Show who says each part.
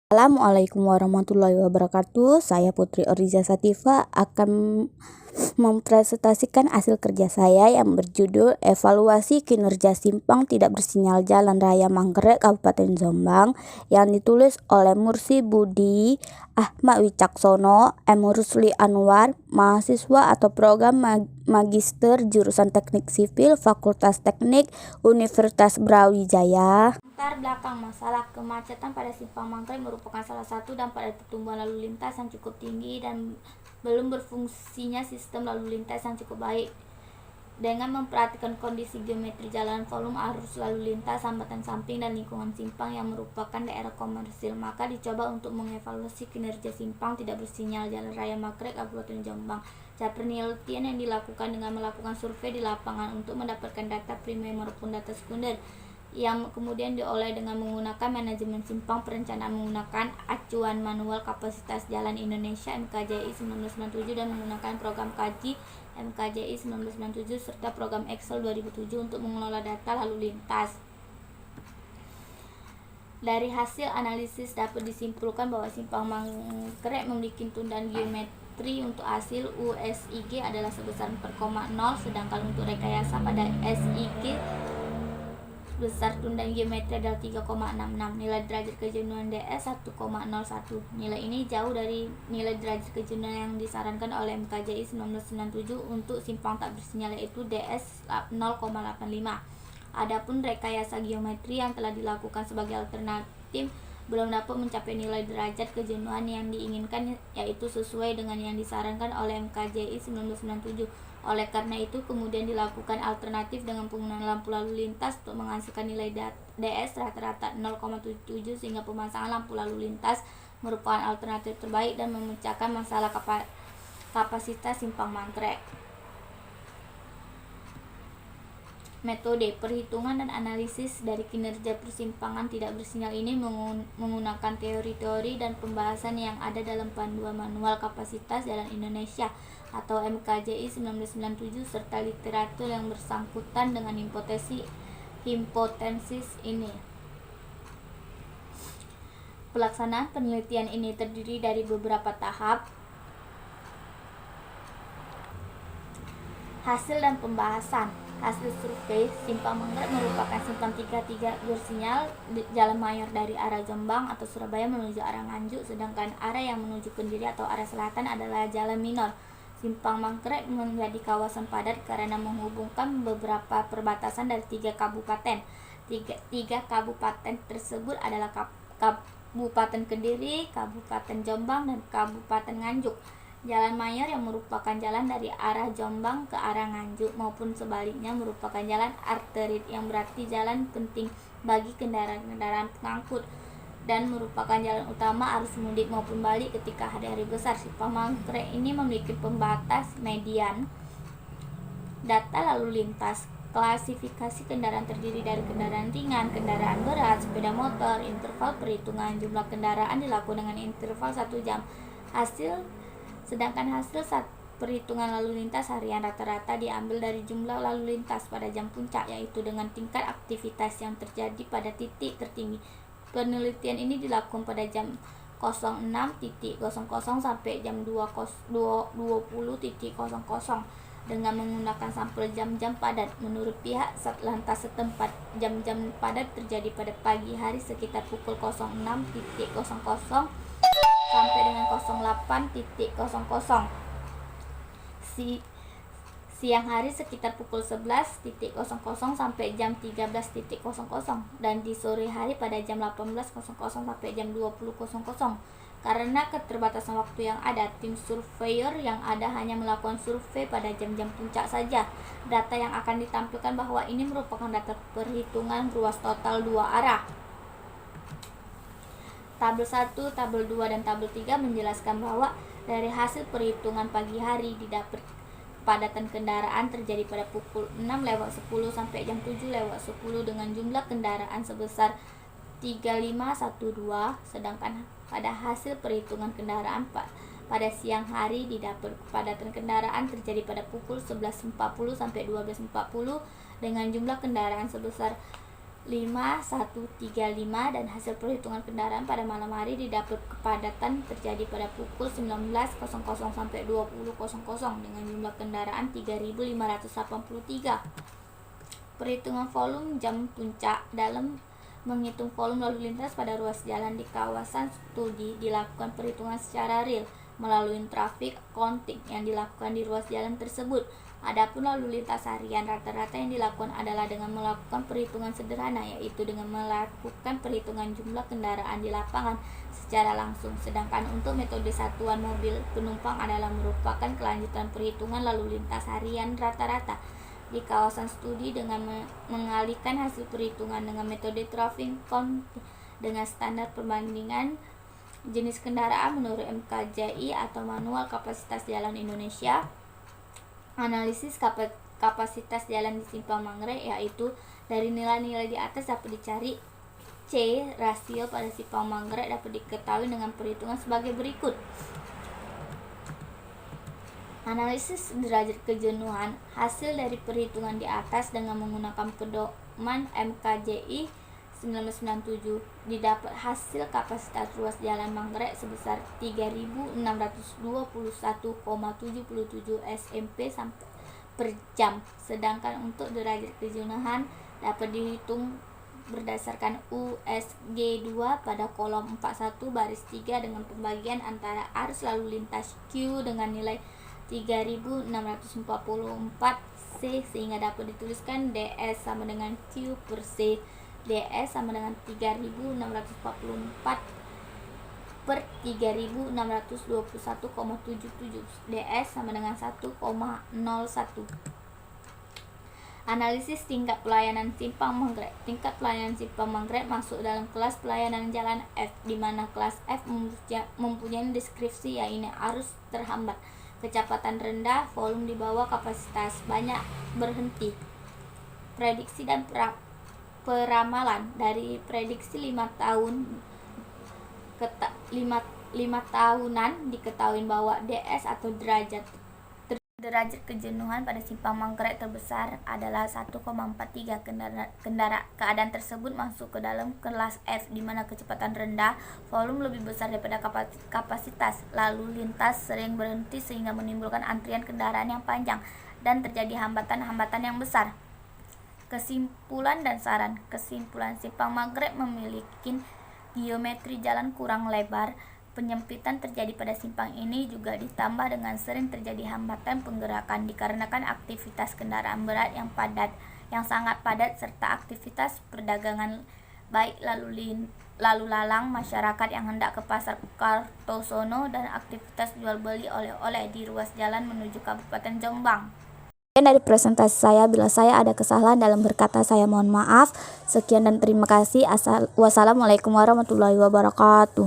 Speaker 1: Assalamualaikum warahmatullahi wabarakatuh. Saya Putri Oriza Sativa akan mempresentasikan hasil kerja saya yang berjudul Evaluasi Kinerja Simpang Tidak Bersinyal Jalan Raya Manggrek Kabupaten Jombang, yang ditulis oleh Mursi Budi Ahmad Wicaksono, M. Rusli Anwar, mahasiswa atau program magister jurusan Teknik Sipil Fakultas Teknik Universitas Brawijaya.
Speaker 2: Latar belakang masalah kemacetan pada Simpang Manggrek merupakan salah satu dampak dari pertumbuhan lalu lintas yang cukup tinggi dan belum berfungsinya sistem lalu lintas yang cukup baik. Dengan memperhatikan kondisi geometri jalan, volume arus lalu lintas, hambatan samping, dan lingkungan simpang yang merupakan daerah komersil, maka dicoba untuk mengevaluasi kinerja simpang tidak bersinyal Jalan Raya Manggrek Kabupaten Jombang. Cara penelitian yang dilakukan dengan melakukan survei di lapangan untuk mendapatkan data primer maupun data sekunder, yang kemudian diolah dengan menggunakan manajemen simpang perencanaan menggunakan acuan manual kapasitas jalan Indonesia MKJI 1997 dan menggunakan program kaji MKJI 1997 serta program Excel 2007 untuk mengelola data lalu lintas. Dari hasil analisis dapat disimpulkan bahwa Simpang Manggrek memiliki tundaan geometri untuk hasil USIG adalah sebesar 4,0, sedangkan untuk rekayasa pada SIG besar tundaan geometri adalah 3,66. Nilai derajat kejenuhan DS 1,01. Nilai ini jauh dari nilai derajat kejenuhan yang disarankan oleh MKJI 1997 untuk simpang tak bersinyal, yaitu DS 0,85. Adapun rekayasa geometri yang telah dilakukan sebagai alternatif belum dapat mencapai nilai derajat kejenuhan yang diinginkan, yaitu sesuai dengan yang disarankan oleh MKJI 1997. Oleh karena itu kemudian dilakukan alternatif dengan penggunaan lampu lalu lintas untuk menghasilkan nilai DS rata-rata 0,77, sehingga pemasangan lampu lalu lintas merupakan alternatif terbaik dan memecahkan masalah kapasitas Simpang Manggrek. Metode perhitungan dan analisis dari kinerja persimpangan tidak bersinyal ini menggunakan teori-teori dan pembahasan yang ada dalam Panduan Manual Kapasitas Jalan Indonesia atau MKJI 1997 serta literatur yang bersangkutan dengan hipotesis ini. Pelaksanaan penelitian ini terdiri dari beberapa tahap. Hasil dan pembahasan. Hasil survei Simpang Manggrek merupakan simpang tidak bersinyal jalan mayor dari arah Jombang atau Surabaya menuju arah Nganjuk, sedangkan arah yang menuju Kendiri atau arah selatan adalah jalan minor. Simpang Manggrek menjadi kawasan padat karena menghubungkan beberapa perbatasan dari 3 kabupaten. Tiga kabupaten tersebut adalah Kabupaten Kendiri, Kabupaten Jombang, dan Kabupaten Nganjuk. Jalan mayor yang merupakan jalan dari arah Jombang ke arah Nganjuk maupun sebaliknya merupakan jalan arteri, yang berarti jalan penting bagi kendaraan-kendaraan pengangkut dan merupakan jalan utama arus mudik maupun balik ketika hari-hari besar. Simpang Manggrek ini memiliki pembatas median. Data lalu lintas. Klasifikasi kendaraan terdiri dari kendaraan ringan, kendaraan berat, sepeda motor. Interval perhitungan jumlah kendaraan dilakukan dengan interval 1 jam. Sedangkan hasil perhitungan lalu lintas harian rata-rata diambil dari jumlah lalu lintas pada jam puncak, yaitu dengan tingkat aktivitas yang terjadi pada titik tertinggi. Penelitian ini dilakukan pada jam 06.00 sampai jam 20.00 dengan menggunakan sampel jam-jam padat. Menurut pihak Satlantas setempat, jam-jam padat terjadi pada pagi hari sekitar pukul 06.00 sampai dengan 08.00. Siang hari sekitar pukul 11.00 sampai jam 13.00, dan di sore hari pada jam 18.00 sampai jam 20.00. Karena keterbatasan waktu yang ada, tim surveyor yang ada hanya melakukan survei pada jam-jam puncak saja. Data yang akan ditampilkan bahwa ini merupakan data perhitungan ruas total 2 arah. Tabel 1, tabel 2, dan tabel 3 menjelaskan bahwa dari hasil perhitungan pagi hari didapat kepadatan kendaraan terjadi pada pukul 6:10 sampai jam 7:10 dengan jumlah kendaraan sebesar 3512, sedangkan pada hasil perhitungan kendaraan pada siang hari didapat kepadatan kendaraan terjadi pada pukul 11.40 sampai 12.40 dengan jumlah kendaraan sebesar 5135 dan hasil perhitungan kendaraan pada malam hari didapat kepadatan terjadi pada pukul 19.00 sampai 20.00 dengan jumlah kendaraan 3.583. Perhitungan volume jam puncak dalam menghitung volume lalu lintas pada ruas jalan di kawasan studi dilakukan perhitungan secara real melalui traffic counting yang dilakukan di ruas jalan tersebut. Adapun lalu lintas harian rata-rata yang dilakukan adalah dengan melakukan perhitungan sederhana, yaitu dengan melakukan perhitungan jumlah kendaraan di lapangan secara langsung. Sedangkan untuk metode satuan mobil penumpang adalah merupakan kelanjutan perhitungan lalu lintas harian rata-rata di kawasan studi dengan mengalihkan hasil perhitungan dengan metode traffic count dengan standar perbandingan jenis kendaraan menurut MKJI atau Manual Kapasitas Jalan Indonesia. Analisis kapasitas jalan di Simpang Manggrek, yaitu dari nilai-nilai di atas dapat dicari C rasio pada Simpang Manggrek dapat diketahui dengan perhitungan sebagai berikut. Analisis derajat kejenuhan hasil dari perhitungan di atas dengan menggunakan pedoman MKJI 1997 didapat hasil kapasitas ruas jalan Manggrek sebesar 3.621,77 SMP per jam. Sedangkan untuk derajat kejenuhan dapat dihitung berdasarkan USG 2 pada kolom 41 baris 3 dengan pembagian antara arus lalu lintas Q dengan nilai 3.644 C sehingga dapat dituliskan DS sama dengan Q per C. DS sama dengan 3.644 per 3.621,77. DS sama dengan 1,01. Analisis tingkat pelayanan Simpang Manggrek. Tingkat pelayanan Simpang Manggrek masuk dalam kelas pelayanan jalan F, di mana kelas F mempunyai deskripsi yaitu arus terhambat, kecepatan rendah, volume di bawah kapasitas, banyak berhenti. Prediksi dan peramalan. Dari prediksi 5 tahunan diketahui bahwa DS atau derajat kejenuhan pada Simpang Manggrek terbesar adalah 1,43 kendaraan. Keadaan tersebut masuk ke dalam kelas F, di mana kecepatan rendah, volume lebih besar daripada kapasitas, lalu lintas sering berhenti sehingga menimbulkan antrian kendaraan yang panjang dan terjadi hambatan-hambatan yang besar. Kesimpulan dan saran. Kesimpulan, Simpang Manggrek memiliki geometri jalan kurang lebar. Penyempitan terjadi pada simpang ini juga ditambah dengan sering terjadi hambatan penggerakan dikarenakan aktivitas kendaraan berat yang sangat padat serta aktivitas perdagangan baik lalu lalang masyarakat yang hendak ke pasar Kartosono dan aktivitas jual beli oleh-oleh di ruas jalan menuju Kabupaten Jombang.
Speaker 1: Dari presentasi saya, bila saya ada kesalahan dalam berkata, saya mohon maaf. Sekian dan terima kasih. Wassalamualaikum warahmatullahi wabarakatuh.